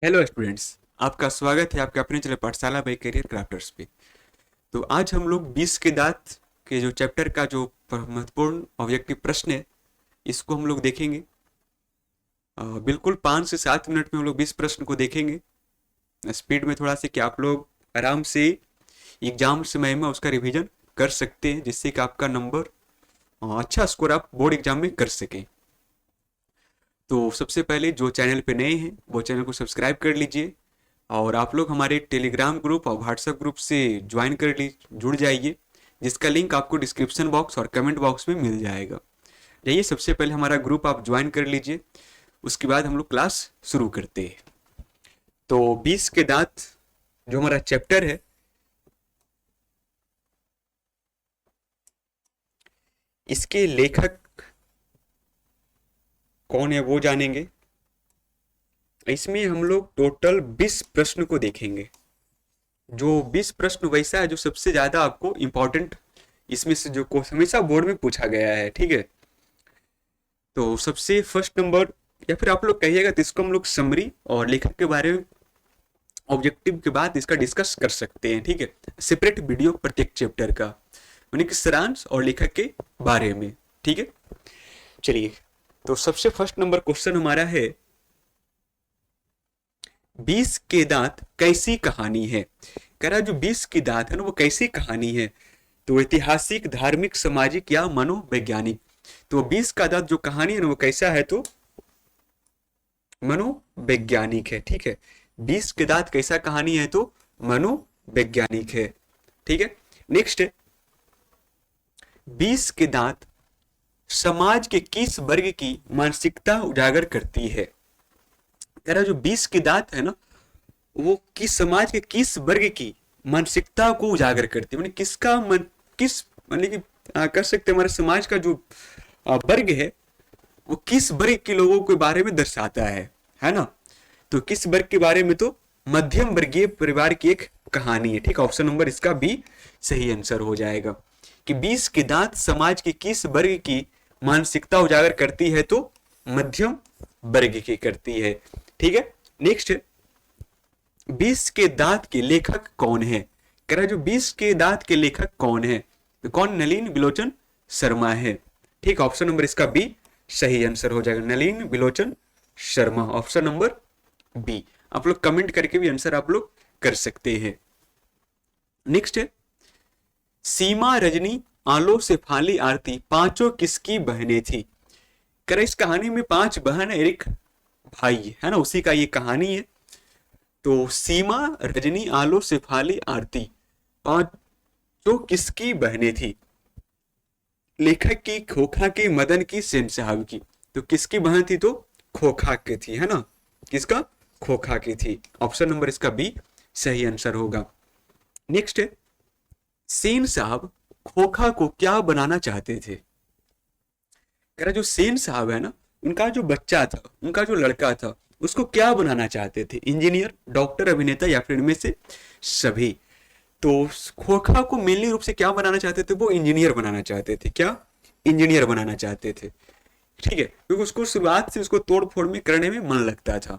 Hello students. आपका स्वागत है आपके अपने चले पाठशाला बाई करियर क्राफ्टर्स पे। तो आज हम लोग 20 के दांत के जो चैप्टर का जो महत्वपूर्ण ऑब्जेक्टिव प्रश्न है इसको हम लोग देखेंगे। बिल्कुल 5 से 7 मिनट में हम लोग 20 प्रश्न को देखेंगे स्पीड में थोड़ा से कि आप लोग आराम से एग्जाम समय में उसका रिवीजन कर सकते हैं, जिससे कि आपका नंबर अच्छा स्कोर आप बोर्ड एग्जाम में कर सकें। तो सबसे पहले जो चैनल पे नए हैं वो चैनल को सब्सक्राइब कर लीजिए और आप लोग हमारे टेलीग्राम ग्रुप और व्हाट्सएप ग्रुप से ज्वाइन कर ली जुड़ जाइए, जिसका लिंक आपको डिस्क्रिप्शन बॉक्स और कमेंट बॉक्स में मिल जाएगा। जाइए सबसे पहले हमारा ग्रुप आप ज्वाइन कर लीजिए, उसके बाद हम लोग क्लास शुरू करते हैं। तो 20 के दांत जो हमारा चैप्टर है, इसके लेखक कौन है वो जानेंगे। इसमें हम लोग टोटल 20 प्रश्न को देखेंगे। जो 20 प्रश्न वैसा है जो सबसे ज्यादा आपको इंपॉर्टेंट इसमें से जो हमेशा बोर्ड में पूछा गया है, ठीक है। तो सबसे फर्स्ट नंबर या फिर आप लोग कहिएगा तो इसको हम लोग समरी और लेखक के बारे में ऑब्जेक्टिव के बाद इसका डिस्कस कर सकते हैं, ठीक है। सेपरेट वीडियो प्रत्येक चैप्टर का यानी कि सारांश और लेखक के बारे में, ठीक है। चलिए, तो सबसे फर्स्ट नंबर क्वेश्चन हमारा है 20 के दांत कैसी कहानी है। कह रहा है जो 20 की दांत है ना वो कैसी कहानी है, तो ऐतिहासिक, धार्मिक, सामाजिक या मनोवैज्ञानिक। तो 20 का दांत जो कहानी है ना वो कैसा है, तो मनोवैज्ञानिक है, ठीक है। 20 के दांत कैसा कहानी है तो मनोवैज्ञानिक है, ठीक है। नेक्स्ट है 20 के दांत समाज के किस वर्ग की मानसिकता उजागर करती है। कह रहा जो 20 की दांत है ना वो किस समाज के किस वर्ग की मानसिकता को उजागर करती है, किसका मन, किस कि कह सकते हमारे समाज का जो वर्ग है वो किस वर्ग के लोगों के बारे में दर्शाता है ना। तो किस वर्ग के बारे में, तो मध्यम वर्गीय परिवार की एक कहानी है, ठीक। ऑप्शन नंबर इसका भी सही आंसर हो जाएगा कि 20 के दांत समाज के किस वर्ग की मानसिकता उजागर करती है, तो मध्यम वर्ग की करती है, ठीक है। नेक्स्ट, 20 के दांत के लेखक कौन है। कह रहा है जो 20 के दांत के लेखक कौन है, तो कौन, नलिन बिलोचन शर्मा है, ठीक। ऑप्शन नंबर इसका बी सही आंसर हो जाएगा, नलिन बिलोचन शर्मा, ऑप्शन नंबर बी। आप लोग कमेंट करके भी आंसर आप लोग कर सकते हैं। नेक्स्ट है सीमा, रजनी, आलो, शेफाली, आरती पांचों किसकी बहनें थी। कह रहा इस कहानी में 5 बहन एक भाई है ना, उसी का ये कहानी है। तो सीमा, रजनी, आलो, शेफाली, आरती पांचों किसकी बहनें थी। लेखक की, खोखा की, मदन की, सेन साहब की। तो किसकी बहन थी, तो खोखा की थी, है ना। किसका, खोखा की थी, ऑप्शन नंबर इसका बी सही आंसर होगा। नेक्स्ट है सेन साहब खोखा को क्या बनाना चाहते थे। कह रहा जो सेन साहब है ना उनका जो बच्चा था, उनका जो लड़का था उसको क्या बनाना चाहते थे, इंजीनियर, डॉक्टर, अभिनेता या फिर इनमें से सभी। तो खोखा को मेनली रूप से क्या बनाना चाहते थे, वो इंजीनियर बनाना चाहते थे, क्या, इंजीनियर बनाना चाहते थे, ठीक है। क्योंकि उसको शुरुआत से उसको तोड़ फोड़ में करने में मन लगता था,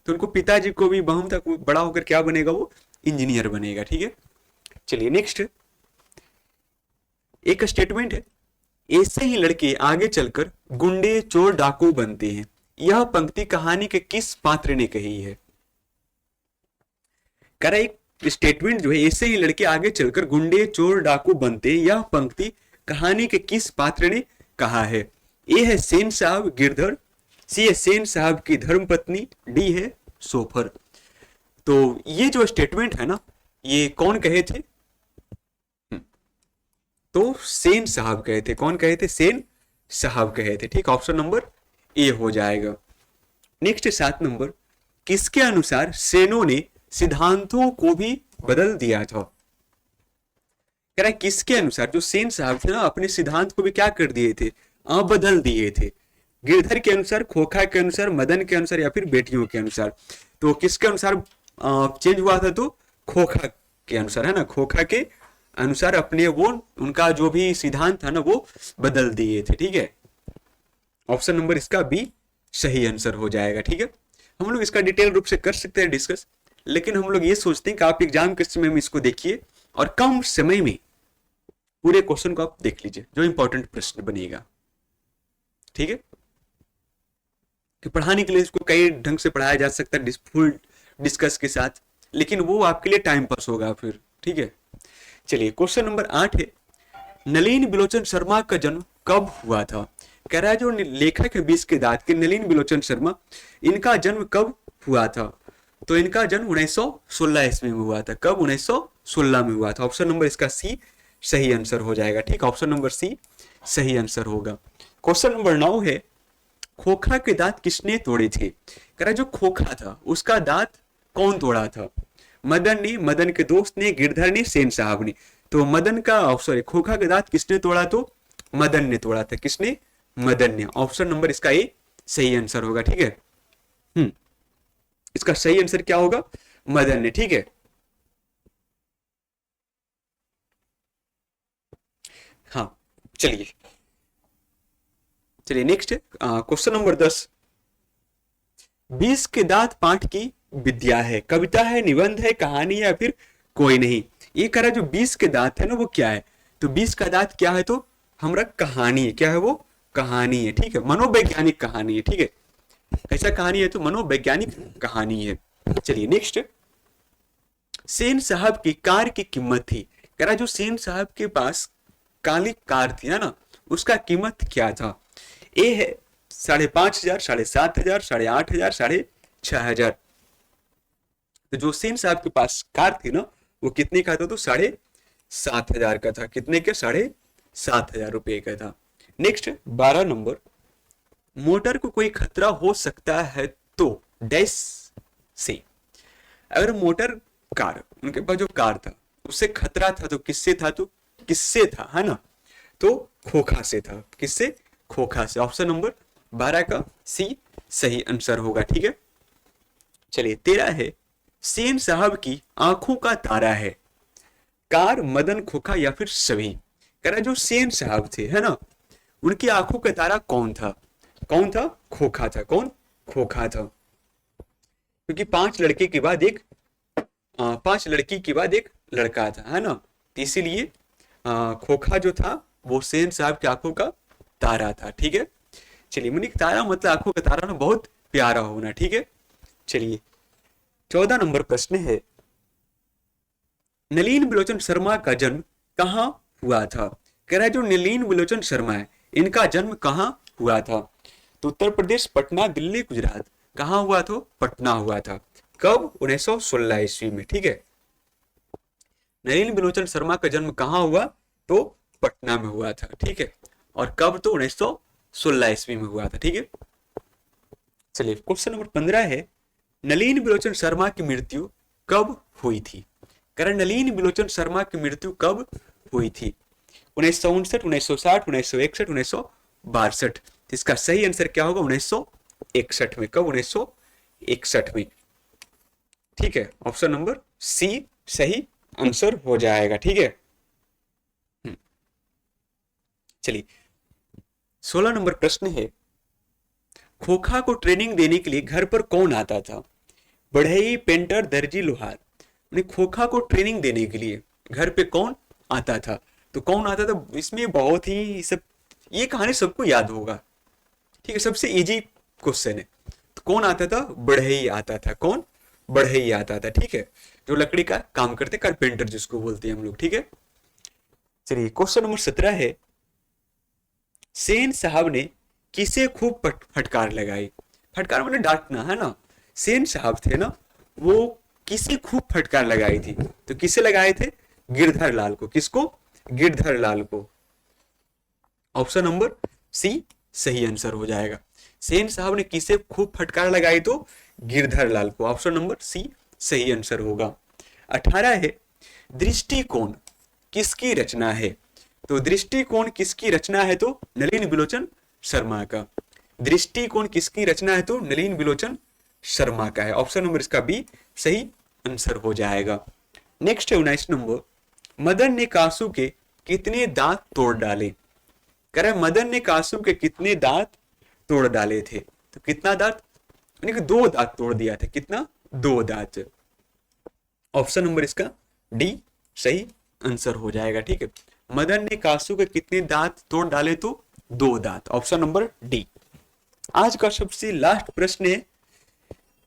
तो उनको पिताजी को भी बहम था बड़ा होकर क्या बनेगा, वो इंजीनियर बनेगा, ठीक है। चलिए नेक्स्ट, एक स्टेटमेंट है ऐसे ही लड़के आगे चलकर गुंडे, चोर, डाकू बनते हैं। यह पंक्ति कहानी के किस पात्र ने कही है। कह रहा एक स्टेटमेंट जो है ऐसे ही लड़के आगे चलकर गुंडे, चोर, डाकू बनते हैं, यह पंक्ति कहानी के किस पात्र ने कहा है। ए है सेन साहब गिरधर, सी है सेन साहब की धर्मपत्नी, डी है सोफर। तो ये जो स्टेटमेंट है ना ये कौन कहे थे, तो सेन साहब कहे थे। कौन कहे थे, सेन साहब कहे थे, ठीक। ऑप्शन नंबर ए हो जाएगा। नेक्स्ट 7 नंबर, किसके अनुसार सेनों ने सिद्धांतों को भी बदल दिया था। कह रहा है किसके अनुसार, जो सेन साहब थे ना अपने सिद्धांत को भी क्या कर दिए थे, बदल दिए थे। गिरधर के अनुसार, खोखा के अनुसार, मदन के अनुसार या फिर बेटियों के अनुसार। तो किसके अनुसार चेंज हुआ था, तो खोखा के अनुसार, है ना। खोखा के अनुसार अपने वो उनका जो भी सिद्धांत था ना वो बदल दिए थे, ठीक है। ऑप्शन नंबर इसका बी सही आंसर हो जाएगा, ठीक है। हम लोग इसका डिटेल रूप से कर सकते हैं डिस्कस, लेकिन हम लोग ये सोचते हैं कि आप एग्जाम के समय में इसको देखिए और कम समय में पूरे क्वेश्चन को आप देख लीजिए, जो इंपॉर्टेंट प्रश्न बनेगा। ठीक है, कि पढ़ाने के लिए इसको कई ढंग से पढ़ाया जा सकता है फुल डिस्कस के साथ, लेकिन वो आपके लिए टाइम पास होगा फिर। ठीक है, चलिए क्वेश्चन नंबर 8 है, नलिन बिलोचन शर्मा का जन्म कब हुआ था? कह रहा है जो लेखक है 20 के दांत के नलिन बिलोचन शर्मा, इनका जन्म कब हुआ था? तो इनका जन्म 1916 ईस्वी में हुआ था। कब? 1916 में हुआ था। ऑप्शन नंबर इसका सी सही आंसर हो जाएगा। ठीक, ऑप्शन नंबर सी सही आंसर होगा। क्वेश्चन नंबर 9 है, खोखा के दांत किसने तोड़े थे? कह रहा जो खोखा था उसका दांत कौन तोड़ा था? मदन ने, मदन के दोस्त ने, गिरधर ने, सेन साहब ने। तो मदन का सॉरी खोखा के दांत किसने तोड़ा? तो मदन ने तोड़ा था। किसने? मदन ने। ऑप्शन नंबर इसका ए सही आंसर होगा। ठीक है, इसका सही आंसर क्या होगा? मदन ने। ठीक है, हाँ चलिए चलिए नेक्स्ट है क्वेश्चन नंबर 10, 20 के दांत पाठ की विद्या है, कविता है, निबंध है, कहानी या फिर कोई नहीं? ये कह रहा है जो 20 के दांत है ना वो क्या है? तो 20 का दांत क्या है? तो हमारा कहानी है। क्या है वो? कहानी है। ठीक है, मनोवैज्ञानिक कहानी है। ठीक है, कैसा कहानी है? तो मनोवैज्ञानिक कहानी है। चलिए नेक्स्ट, सेन साहब की कार की कीमत थी। कह रहा जो सेन साहब के पास काली कार थी है ना, उसका कीमत क्या था? ए है 5,500, 7,500, 8,500, 6,500। तो जो सेन साहब के पास कार थी ना वो कितने का था? तो 7,500 का था। कितने के? 7,500 रुपए का था। नेक्स्ट 12 नंबर, मोटर को कोई खतरा हो सकता है तो डैश से। अगर मोटर कार, उनके पास जो कार था उससे खतरा था तो किससे था? तो किससे था, है ना? तो खोखा से था। किससे? खोखा से। ऑप्शन नंबर 12 का सी सही आंसर होगा। ठीक है, चलिए 13 है, सेन साहब की आंखों का तारा है, कार, मदन, खोखा या फिर सभी? कह रहा जो सेन साहब थे है ना, उनकी आंखों का तारा कौन था? कौन था? खोखा था। कौन? खोखा था। क्योंकि 5 लड़के के बाद एक 5 लड़की के बाद एक लड़का था, है ना, तो इसीलिए खोखा जो था वो सेन साहब की आंखों का तारा था। ठीक है, चलिए मनी तारा मतलब आंखों का तारा ना बहुत प्यारा होना। ठीक है, चलिए 14 नंबर प्रश्न है, नलिन बिलोचन शर्मा का जन्म कहाँ हुआ था? कह रहा है जो नलिन बिलोचन शर्मा है इनका जन्म कहाँ हुआ था? तो उत्तर प्रदेश, पटना, दिल्ली, गुजरात। कहाँ हुआ? तो पटना हुआ था। कब? 1916 ईस्वी में। ठीक है, नलिन बिलोचन शर्मा का जन्म कहाँ हुआ? तो पटना में हुआ था। ठीक है, और कब? तो 1916 ईस्वी में हुआ था। ठीक है, चलिए क्वेश्चन नंबर 15 है, नलिन बिलोचन शर्मा की मृत्यु कब हुई थी? कारण नलिन बिलोचन शर्मा की मृत्यु कब हुई थी? 1959, 1960, 1961, 1962। इसका सही आंसर क्या होगा? 1961 में। कब? 1961 में। ठीक है, ऑप्शन नंबर सी सही आंसर हो जाएगा। ठीक है, चलिए 16 नंबर प्रश्न है, खोखा को ट्रेनिंग देने के लिए घर पर कौन आता था? बढ़ई, पेंटर, दर्जी, लोहार। खोखा को ट्रेनिंग देने के लिए घर पे कौन आता था? तो कौन आता था? इसमें बहुत ही सब ये कहानी सबको याद होगा। ठीक है, सबसे इजी क्वेश्चन है। तो कौन आता था? बढ़ई आता था। कौन? बढ़ई आता था। ठीक है, जो लकड़ी का काम करते, कारपेंटर जिसको बोलते हैं हम लोग। ठीक है, चलिए क्वेश्चन नंबर 17 है, सेन साहब ने किसे खूब फटकार लगाई? फटकार मतलब डांटना, है ना। सेन साहब थे ना, वो किसे खूब फटकार लगाई थी? तो किसे लगाए थे? गिरधर लाल को। किसको? गिरधर लाल को। ऑप्शन नंबर सी सही आंसर हो जाएगा। सेन साहब ने किसे खूब फटकार लगाई? तो गिरधर लाल को। ऑप्शन नंबर सी सही आंसर होगा। 18 है, दृष्टिकोण किसकी रचना है? तो दृष्टिकोण किसकी रचना है? तो नलिन बिलोचन शर्मा का। दृष्टिकोण किसकी रचना है? तो नलिन बिलोचन शर्मा का है। ऑप्शन नंबर इसका बी सही आंसर हो जाएगा। नेक्स्ट है 19 नंबर, मदन ने कासू के कितने दांत तोड़ डाले? कह रहे मदन ने कासू के कितने दांत तोड़ डाले थे? तो कितना दांत? यानी कि 2 दांत तोड़ दिया था। कितना? 2 दांत। ऑप्शन नंबर इसका डी सही आंसर हो जाएगा। ठीक है, मदन ने कासू के कितने दांत तोड़ डाले? तो 2 दांत। Option number D. आज का सबसे लास्ट प्रश्न है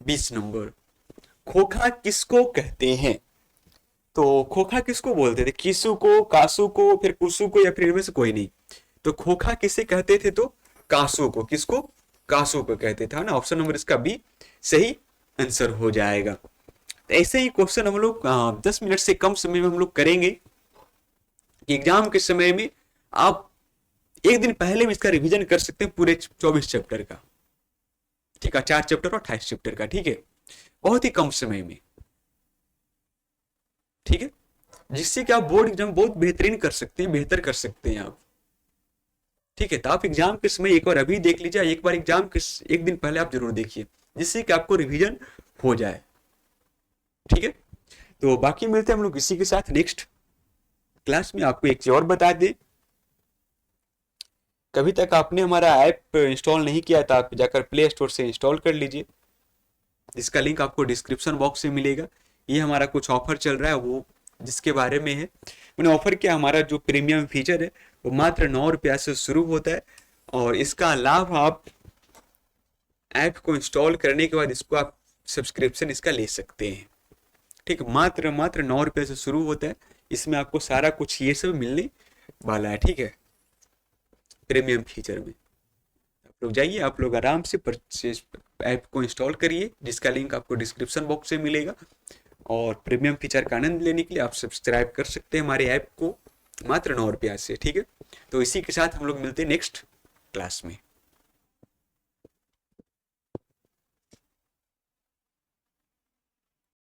20 नंबर। खोखा किसको कहते हैं? तो खोखा किसको बोलते थे? किसु को, कासू को, फिर कुसु को, या फिर इनमें से कोई नहीं? तो खोखा किसे कहते थे? तो कासू को। किसको? कासू को कहते थे ना। ऑप्शन नंबर इसका बी सही आंसर हो जाएगा। तो ऐसे ही क्वेश्चन हम लोग 10 मिनट से कम समय में हम लोग करेंगे कि एग्जाम के समय में आप एक दिन पहले भी इसका रिवीजन कर सकते हैं पूरे 24 चैप्टर का। ठीक है, 4 चैप्टर और 28 चैप्टर का। ठीक है, बहुत ही कम समय में। ठीक है, जिससे कि आप बोर्ड एग्जाम बहुत बेहतरीन कर सकते हैं, बेहतर कर सकते हैं आप। ठीक है, तो आप एग्जाम के समय एक बार अभी देख लीजिए, एक बार एग्जाम के एक दिन पहले आप जरूर देखिए, जिससे कि आपको रिवीजन हो जाए। ठीक है, तो बाकी मिलते हैं हम लोग इसी के साथ नेक्स्ट क्लास में। आपको एक चीज और बता दें, कभी तक आपने हमारा ऐप इंस्टॉल नहीं किया था, आप जाकर प्ले स्टोर से इंस्टॉल कर लीजिए, जिसका लिंक आपको डिस्क्रिप्शन बॉक्स में मिलेगा। ये हमारा कुछ ऑफर चल रहा है, वो जिसके बारे में है। मैंने ऑफर किया, हमारा जो प्रीमियम फीचर है वो मात्र 9 रुपया से शुरू होता है, और इसका लाभ आप ऐप को इंस्टॉल करने के बाद इसको आप सब्सक्रिप्शन इसका ले सकते हैं। ठीक, मात्र मात्र 9 रुपये से शुरू होता है। इसमें आपको सारा कुछ ये सब मिलने वाला है। ठीक है, प्रीमियम फीचर में आप लोग जाइए, आप लोग आराम से परचेज ऐप को इंस्टॉल करिए, जिसका लिंक आपको डिस्क्रिप्शन बॉक्स में मिलेगा। और प्रीमियम फीचर का आनंद लेने के लिए आप सब्सक्राइब कर सकते हैं हमारे ऐप को मात्र 9 रुपया से। ठीक है, तो इसी के साथ हम लोग मिलते हैं नेक्स्ट क्लास में।